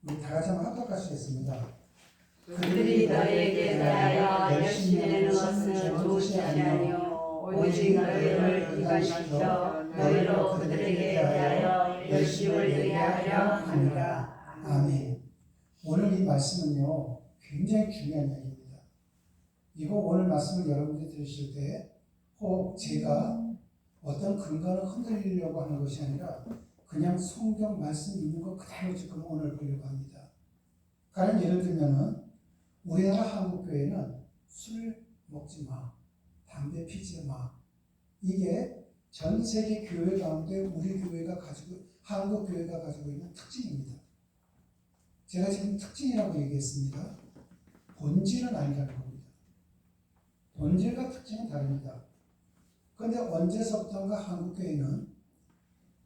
우리 다 같이 한번 합독하시겠습니다. 그들이 너에게 대하여 열심히 내는 것은 좋은 뜻이 아니요 오직 너희를 이간시켜 너희로 그들에게 대하여 열심을 내게 하려 함이라. 아멘. 오늘 이 말씀은요 굉장히 중요한 이야기입니다. 이거 오늘 말씀을 여러분들이 들으실 때 혹 제가 어떤 근거를 흔들리려고 하는 것이 아니라 그냥 성경 말씀 있는 거 그대로 지금 오늘 보려고 합니다. 가령 예를 들면은 우리나라 한국교회는 술 먹지 마, 담배 피지 마. 이게 전 세계 교회 가운데 우리 교회가 한국 교회가 가지고 있는 특징입니다. 제가 지금 특징이라고 얘기했습니다. 본질은 아니라는 겁니다. 본질과 특징은 다릅니다. 그런데 언제서부턴가 한국교회는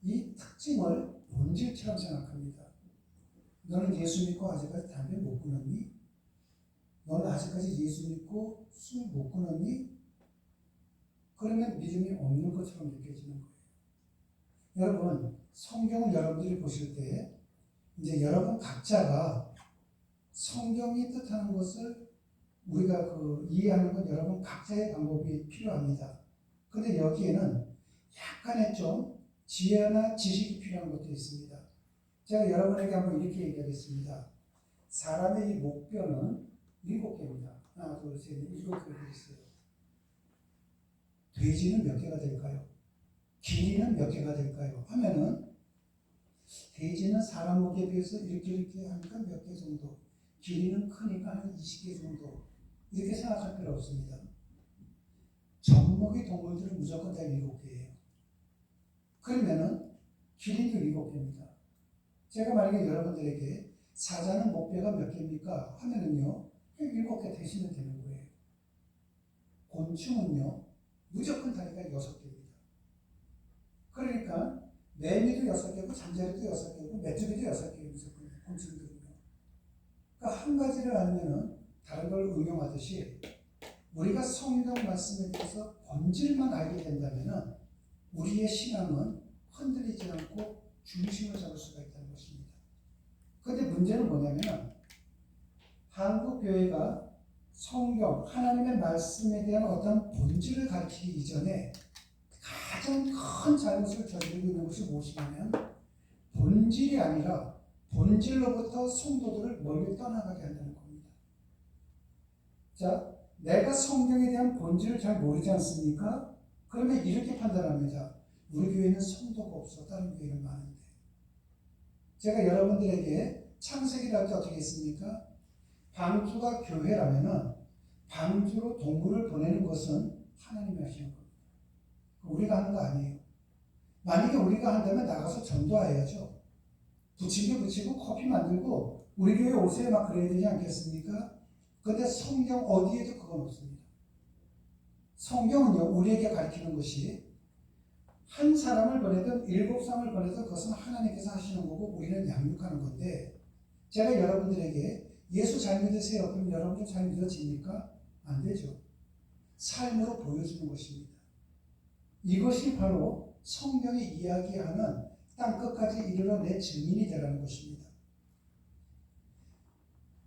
이 특징을 본질처럼 생각합니다. 너는 예수 믿고 아직까지 담배 못 끊었니? 너는 아직까지 예수 믿고 술 못 끊었니? 그러면 믿음이 없는 것처럼 느껴지는 거예요. 여러분, 성경을 여러분들이 보실 때 이제 여러분 각자가 성경이 뜻하는 것을 우리가 이해하는 건 여러분 각자의 방법이 필요합니다. 그런데 여기에는 약간의 좀 지혜나 지식이 필요한 것도 있습니다. 제가 여러분에게 한번 이렇게 얘기하겠습니다. 사람의 이 목뼈는 7개입니다. 하나, 둘, 셋, 7개가 있어요. 돼지는 몇 개가 될까요? 길이는 몇 개가 될까요? 하면은 돼지는 사람 목에 비해서 이렇게 하니까 몇 개 정도, 길이는 크니까 한 20개 정도 이렇게 생각할 필요 없습니다. 젖먹이 동물들은 무조건 다 7개예요. 그러면은 길이도 7개입니다. 제가 만약에 여러분들에게 사자는 목뼈가 몇 개입니까? 하면은요 7개 되시면 되는 거예요. 곤충은요 무조건 다리가 6개입니다. 그러니까 매미도 6개고 잠자리도 6개고 메뚜기도 6개예요. 무조건 곤충들은요. 그러니까 한 가지를 알면은 다른 걸 응용하듯이 우리가 성경 말씀에 대해서 본질만 알게 된다면은 우리의 신앙은 흔들리지 않고 중심을 잡을 수가 있다는 것입니다. 그런데 문제는 뭐냐면은 한국 교회가 성경, 하나님의 말씀에 대한 어떤 본질을 가르치기 이전에 가장 큰 잘못을 저지르고 있는 것이 무엇이냐면 본질이 아니라 본질로부터 성도들을 멀리 떠나가게 한다는 겁니다. 자, 내가 성경에 대한 본질을 잘 모르지 않습니까? 그러면 이렇게 판단합니다. 우리 교회는 성도가 없어. 다른 교회는 많은데. 제가 여러분들에게 창세기를 할 때 어떻게 했습니까? 방주가 교회라면은 방주로 동물을 보내는 것은 하나님이 하시는 겁니다. 우리가 하는 거 아니에요. 만약에 우리가 한다면 나가서 전도해야죠. 부침개 부치고 커피 만들고 우리 교회 오세요 막 그래야 되지 않겠습니까? 그런데 성경 어디에도 그건 없습니다. 성경은요 우리에게 가르치는 것이 한 사람을 보내든 7사람을 보내든 그것은 하나님께서 하시는 거고 우리는 양육하는 건데 제가 여러분들에게 예수 잘 믿으세요. 그럼 여러분들 잘 믿어집니까? 안 되죠. 삶으로 보여주는 것입니다. 이것이 바로 성경이 이야기하는 땅끝까지 이르러 내 증인이 되라는 것입니다.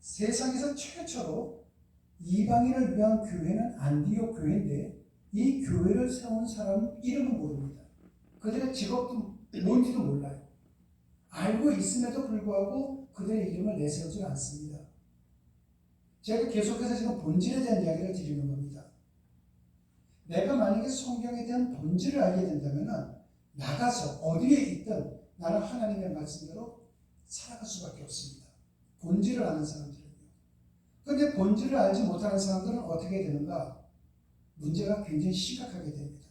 세상에서 최초로 이방인을 위한 교회는 안디옥 교회인데 이 교회를 세운 사람 이름은 모릅니다. 그들의 직업도 뭔지도 몰라요. 알고 있음에도 불구하고 그들의 이름을 내세우지 않습니다. 제가 계속해서 지금 본질에 대한 이야기를 드리는 겁니다. 내가 만약에 성경에 대한 본질을 알게 된다면 나가서 어디에 있든 나는 하나님의 말씀대로 살아갈 수밖에 없습니다. 본질을 아는 사람들은요. 그런데 본질을 알지 못하는 사람들은 어떻게 되는가? 문제가 굉장히 심각하게 됩니다.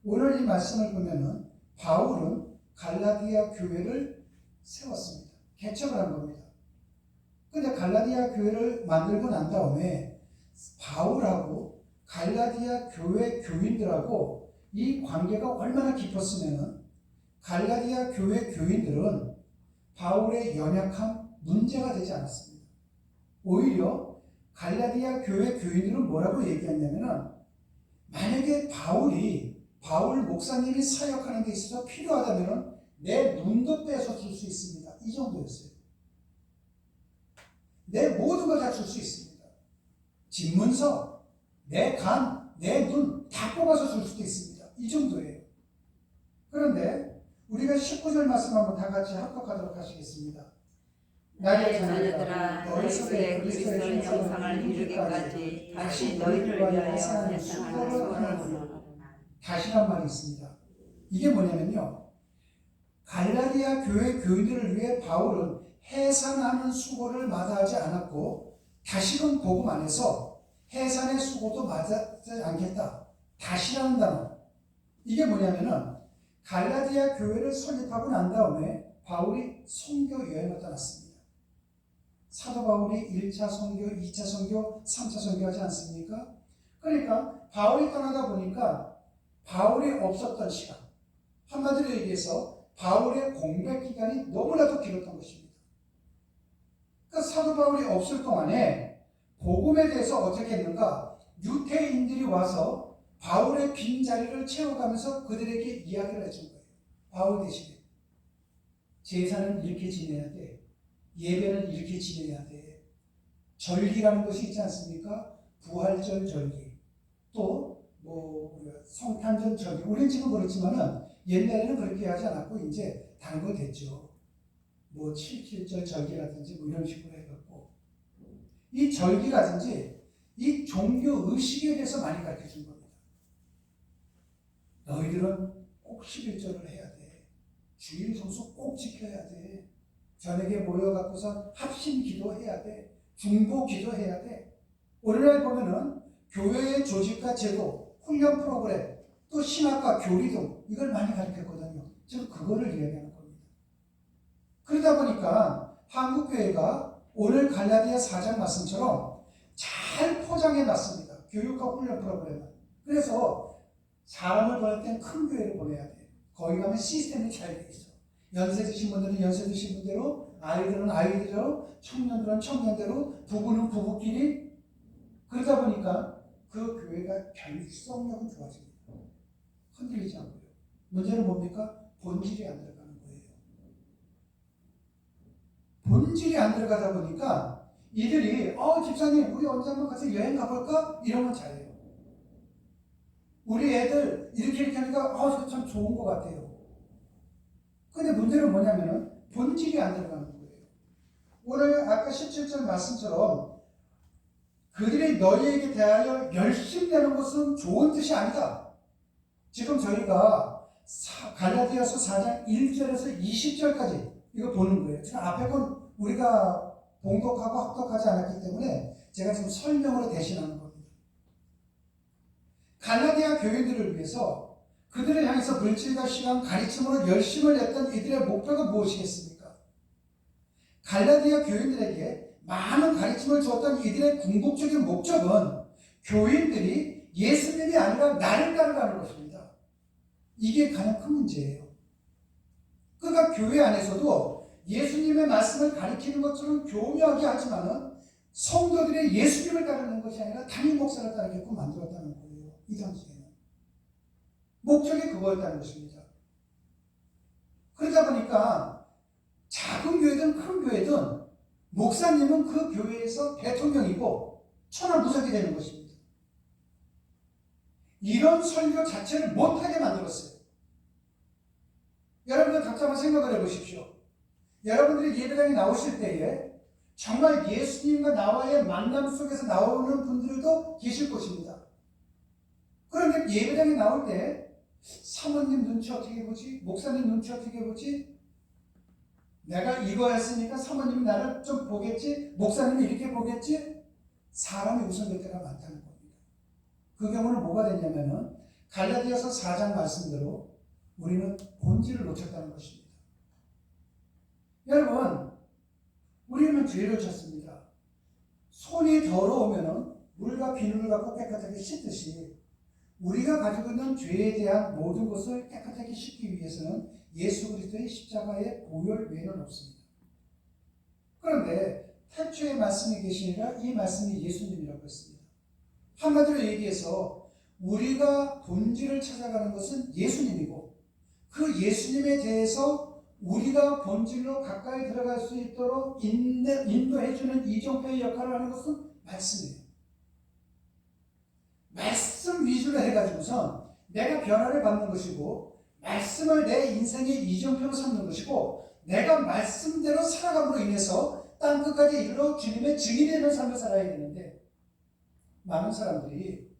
오늘 이 말씀을 보면은 바울은 갈라디아 교회를 세웠습니다. 개척을 한 겁니다. 그런데 갈라디아 교회를 만들고 난 다음에 바울하고 갈라디아 교회 교인들하고 이 관계가 얼마나 깊었으면은 갈라디아 교회 교인들은 바울의 연약함 문제가 되지 않았습니다. 오히려 갈라디아 교회 교인들은 뭐라고 얘기했냐면은 만약에 바울 목사님이 사역하는 데 있어서 필요하다면은 내 눈도 빼서 줄 수 있습니다. 이 정도였어요. 내 모든 걸 다 줄 수 있습니다. 집문서, 내 간, 내 눈 다 뽑아서 줄 수도 있습니다. 이 정도예요. 그런데 우리가 19절 말씀 한번 다 같이 합독하도록 하시겠습니다. 나의 자녀들아 너희 속에 그리스도의 형상을 이루기까지 다시 너희를 위하여 세상을 소원하노라. 다시란 말이 있습니다. 이게 뭐냐면요, 갈라디아 교회 교인들을 위해 바울은 해산하는 수고를 마다하지 않았고 다시금 복음 안에서 해산의 수고도 마다하지 않겠다. 다시라는 단어. 이게 뭐냐면은 갈라디아 교회를 설립하고 난 다음에 바울이 선교 여행을 떠났습니다. 사도 바울이 1차 선교, 2차 선교, 3차 선교하지 않습니까? 그러니까 바울이 떠나다 보니까 바울이 없었던 시간, 한마디로 얘기해서 바울의 공백 기간이 너무나도 길었던 것입니다. 그러니까 사도 바울이 없을 동안에 복음에 대해서 어떻게 했는가? 유태인들이 와서 바울의 빈자리를 채워가면서 그들에게 이야기를 해준 거예요. 바울 대신에 제사는 이렇게 지내야 돼. 예배는 이렇게 지내야 돼. 절기라는 것이 있지 않습니까? 부활절 절기, 또 성탄절 절기. 우리는 지금 그렇지만은 옛날에는 그렇게 하지 않았고 이제 다른 거 됐죠. 7.7절 절기라든지 이런 식으로 해갖고 이 절기라든지 이 종교 의식에 대해서 많이 가르쳐 준 겁니다. 너희들은 꼭 11절을 해야 돼. 주일 성수 꼭 지켜야 돼. 저녁에 모여갖고서 합심 기도해야 돼. 중보 기도해야 돼. 오늘날 보면은 교회의 조직과 제도, 훈련 프로그램, 또 신학과 교리 등 이걸 많이 가르쳤거든요. 지금 그거를 이야기하는 겁니다. 그러다 보니까 한국교회가 오늘 갈라디아 4장 말씀처럼 잘 포장해 놨습니다. 교육과 훈련 프로그램을. 그래서 사람을 보낼 땐 큰 교회를 보내야 돼요. 거기 가면 시스템이 잘 돼 있어. 연세 드신 분들은 연세 드신 분대로, 아이들은 아이들대로, 청년들은 청년대로, 부부는 부부끼리. 그러다 보니까 그 교회가 결속력은 좋아집니다. 흔들리지 않고요. 문제는 뭡니까? 본질이 안 들어가는 거예요. 본질이 안 들어가다 보니까 이들이 집사님 우리 언제 한번 같이 여행 가볼까? 이러면 잘해요. 우리 애들 이렇게 하니까 참 좋은 것 같아요. 근데 문제는 뭐냐면은 본질이 안 들어가는 거예요. 오늘 아까 17절 말씀처럼 그들이 너희에게 대하여 열심내는 것은 좋은 뜻이 아니다. 지금 저희가 갈라디아서 4장 1절에서 20절까지 이거 보는 거예요. 지금 앞에 건 우리가 봉독하고 합독하지 않았기 때문에 제가 지금 설명으로 대신하는 겁니다. 갈라디아 교인들을 위해서 그들을 향해서 물질과 시간, 가르침으로 열심을 냈던 이들의 목표가 무엇이겠습니까? 갈라디아 교인들에게 많은 가르침을 주었던 이들의 궁극적인 목적은 교인들이 예수님이 아니라 나를 따르라는 것입니다. 이게 가장 큰 문제예요. 그러니까 교회 안에서도 예수님의 말씀을 가르치는 것처럼 교묘하게 하지만은 성도들의 예수님을 따르는 것이 아니라 담임 목사를 따르게끔 만들었다는 거예요. 이 당시에는. 목적이 그거였다는 것입니다. 그러다 보니까 작은 교회든 큰 교회든 목사님은 그 교회에서 대통령이고 천하무적이 되는 것입니다. 이런 설교 자체를 못하게 만들었어요. 여러분들 각자 한번 생각을 해보십시오. 여러분들이 예배당에 나오실 때에 정말 예수님과 나와의 만남 속에서 나오는 분들도 계실 것입니다. 그런데 예배당에 나올 때 사모님 눈치 어떻게 보지? 목사님 눈치 어떻게 보지? 내가 이거 했으니까 사모님이 나를 좀 보겠지? 목사님이 이렇게 보겠지? 사람이 우선될 때가 많다는 겁니다. 그 경우는 뭐가 됐냐면은 갈라디아서 4장 말씀대로 우리는 본질을 놓쳤다는 것입니다. 여러분, 우리는 죄를 졌습니다. 손이 더러우면은 물과 비누를 갖고 깨끗하게 씻듯이 우리가 가지고 있는 죄에 대한 모든 것을 깨끗하게 씻기 위해서는 예수 그리스도의 십자가의 보혈 외에는 없습니다. 그런데 태초에 말씀이 계시니라 이 말씀이 예수님이라고 했습니다. 한마디로 얘기해서 우리가 본질을 찾아가는 것은 예수님이고 그 예수님에 대해서 우리가 본질로 가까이 들어갈 수 있도록 인도해주는 이정표의 역할을 하는 것은 말씀이에요. 말씀 위주로 해가지고선 내가 변화를 받는 것이고, 말씀을 내 인생의 이정표로 삼는 것이고, 내가 말씀대로 살아감으로 인해서 땅 끝까지 이르러 주님의 증인이 되는 삶을 살아야 되는데, 많은 사람들이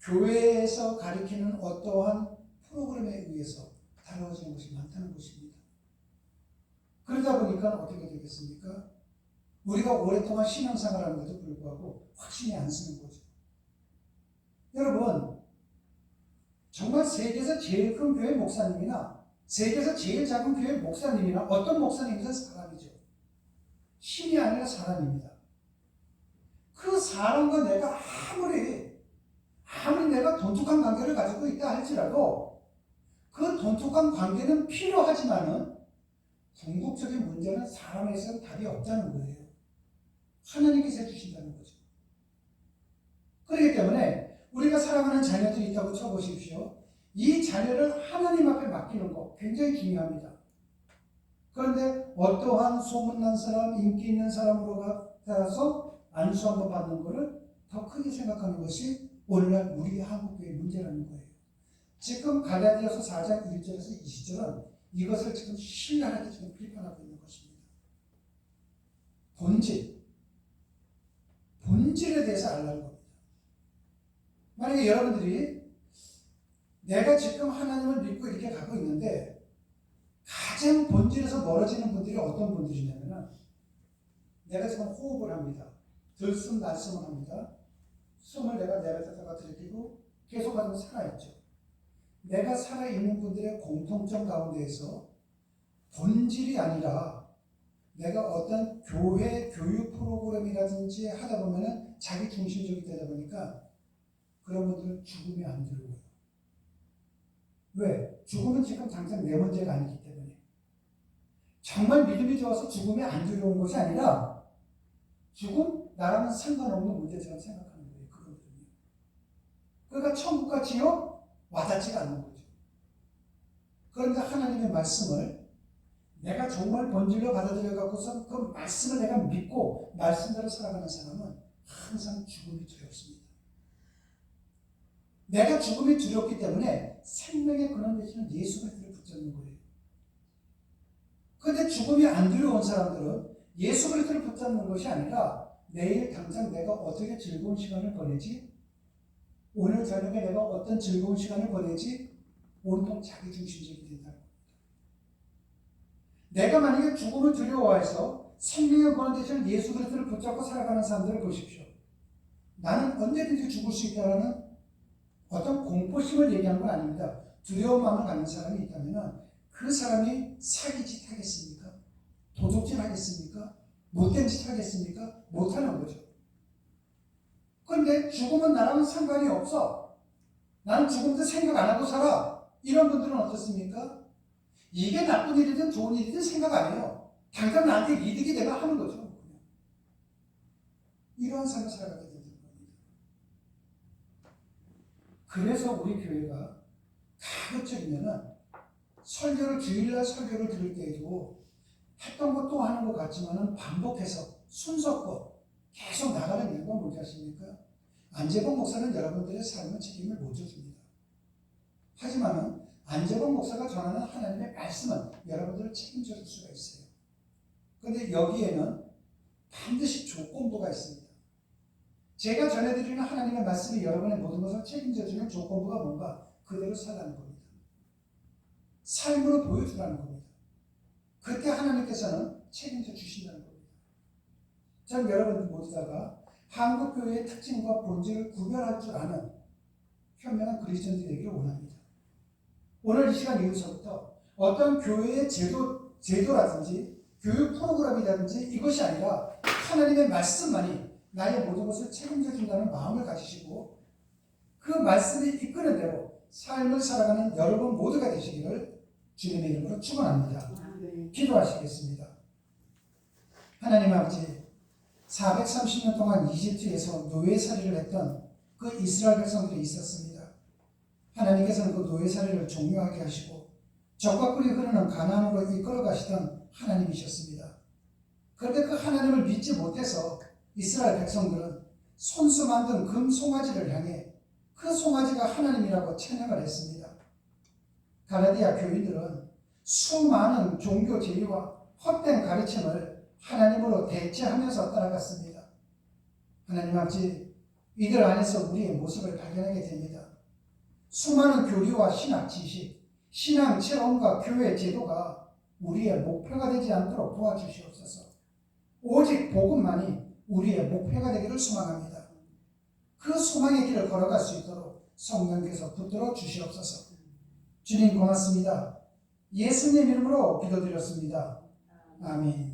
교회에서 가리키는 어떠한 프로그램에 의해서 다루어지는 것이 많다는 것입니다. 그러다 보니까 어떻게 되겠습니까? 우리가 오랫동안 신앙생활을 하는데도 불구하고 확신이 안 쓰는 거죠. 여러분, 정말 세계에서 제일 큰 교회 목사님이나 세계에서 제일 작은 교회 목사님이나 어떤 목사님이든 사람이죠. 신이 아니라 사람입니다. 그 사람과 내가 아무리 내가 돈독한 관계를 가지고 있다 할지라도 그 돈독한 관계는 필요하지만은 궁극적인 문제는 사람에서는 답이 없다는 거예요. 하나님께서 해주신다는 거죠. 그렇기 때문에 우리가 사랑하는 자녀들이 있다고 쳐보십시오. 이 자녀를 하나님 앞에 맡기는 거 굉장히 중요합니다. 그런데 어떠한 소문난 사람, 인기 있는 사람으로 가서 안수 한번 받는 것을 더 크게 생각하는 것이 오늘날 우리 한국교회의 문제라는 거예요. 지금 갈라디아서 4장 1절에서 20절은 이것을 지금 신랄하게 지금 비판하고 있는 것입니다. 본질에 대해서 알라는 겁니다. 만약에 여러분들이 내가 지금 하나님을 믿고 이렇게 가고 있는데 가장 본질에서 멀어지는 분들이 어떤 분들이냐면 내가 지금 호흡을 합니다. 들숨 날숨을 합니다. 숨을 내가 내뱉었다가 들이키고 계속하면 살아있죠. 내가 살아있는 분들의 공통점 가운데에서 본질이 아니라 내가 어떤 교회 교육 프로그램이라든지 하다 보면은 자기 중심적이 되다 보니까 그런 분들은 죽음이 안 들어오고요. 왜? 죽음은 지금 당장 내 문제가 아니기 때문에. 정말 믿음이 좋아서 죽음이 안 들어온 것이 아니라 죽음 나랑은 상관없는 문제처럼 생각하는 거예요. 그분들은요. 그러니까 천국과 지옥 와닿지가 않는 거죠. 그런데 하나님의 말씀을 내가 정말 본질로 받아들여 갖고서 그 말씀을 내가 믿고 말씀대로 살아가는 사람은 항상 죽음이 두렵습니다. 내가 죽음이 두렵기 때문에 생명의 근원 되시는 예수 그리스도를 붙잡는 거예요. 그런데 죽음이 안 두려운 사람들은 예수 그리스도를 붙잡는 것이 아니라 내일 당장 내가 어떻게 즐거운 시간을 보내지? 오늘 저녁에 내가 어떤 즐거운 시간을 보내지? 온통 자기 중심적이 된다는 겁니다. 내가 만약에 죽음을 두려워해서 생명의 근원 되시는 예수 그리스도를 붙잡고 살아가는 사람들을 보십시오. 나는 언제든지 죽을 수 있다는 어떤 공포심을 얘기하는 건 아닙니다. 두려운 마음을 갖는 사람이 있다면 그 사람이 사기짓 하겠습니까? 도둑질 하겠습니까? 못된 짓 하겠습니까? 못하는 거죠. 그런데 죽음은 나랑은 상관이 없어. 나는 죽음도 생각 안 하고 살아. 이런 분들은 어떻습니까? 이게 나쁜 일이든 좋은 일이든 생각 안 해요. 당장 나한테 이득이 되면 하는 거죠. 이러한 삶을 살아가게 되는 겁니다. 그래서 우리 교회가 가급적이면은 설교를 주일날 설교를 들을 때에도 했던 것 또 하는 것 같지만은 반복해서 순서껏 계속 나가는 이유가 뭔지 아십니까? 안재범 목사는 여러분들의 삶의 책임을 못 져줍니다. 하지만은 안재범 목사가 전하는 하나님의 말씀은 여러분들을 책임져 줄 수가 있어요. 그런데 여기에는 반드시 조건부가 있습니다. 제가 전해드리는 하나님의 말씀이 여러분의 모든 것을 책임져 주는 조건부가 뭔가? 그대로 살라는 겁니다. 삶으로 보여주라는 겁니다. 그때 하나님께서는 책임져 주신다는 겁니다. 저는 여러분들 모두다가 한국교회의 특징과 본질을 구별할 줄 아는 현명한 그리스도인들이 되기를 원합니다. 오늘 이 시간 이후서부터 어떤 교회의 제도라든지 교육 프로그램이라든지 이것이 아니라 하나님의 말씀만이 나의 모든 것을 책임져 준다는 마음을 가지시고 그 말씀이 이끄는 대로 삶을 살아가는 여러분 모두가 되시기를 주님의 이름으로 축원합니다. 기도하시겠습니다. 하나님 아버지, 430년 동안 이집트에서 노예살이를 했던 그 이스라엘 백성들이 있었습니다. 하나님께서는 그 노예살이를 종료하게 하시고 적과 꿀이 흐르는 가나안으로 이끌어 가시던 하나님이셨습니다. 그런데 그 하나님을 믿지 못해서 이스라엘 백성들은 손수 만든 금 송아지를 향해 그 송아지가 하나님이라고 찬양을 했습니다. 갈라디아 교인들은 수많은 종교 제의와 헛된 가르침을 하나님으로 대체하면서 따라갔습니다. 하나님 아버지, 이들 안에서 우리의 모습을 발견하게 됩니다. 수많은 교리와 신학 지식, 신앙 체험과 교회 제도가 우리의 목표가 되지 않도록 도와주시옵소서. 오직 복음만이 우리의 목표가 되기를 소망합니다. 그 소망의 길을 걸어갈 수 있도록 성령께서 붙들어 주시옵소서. 주님 고맙습니다. 예수님 이름으로 기도드렸습니다. 아멘.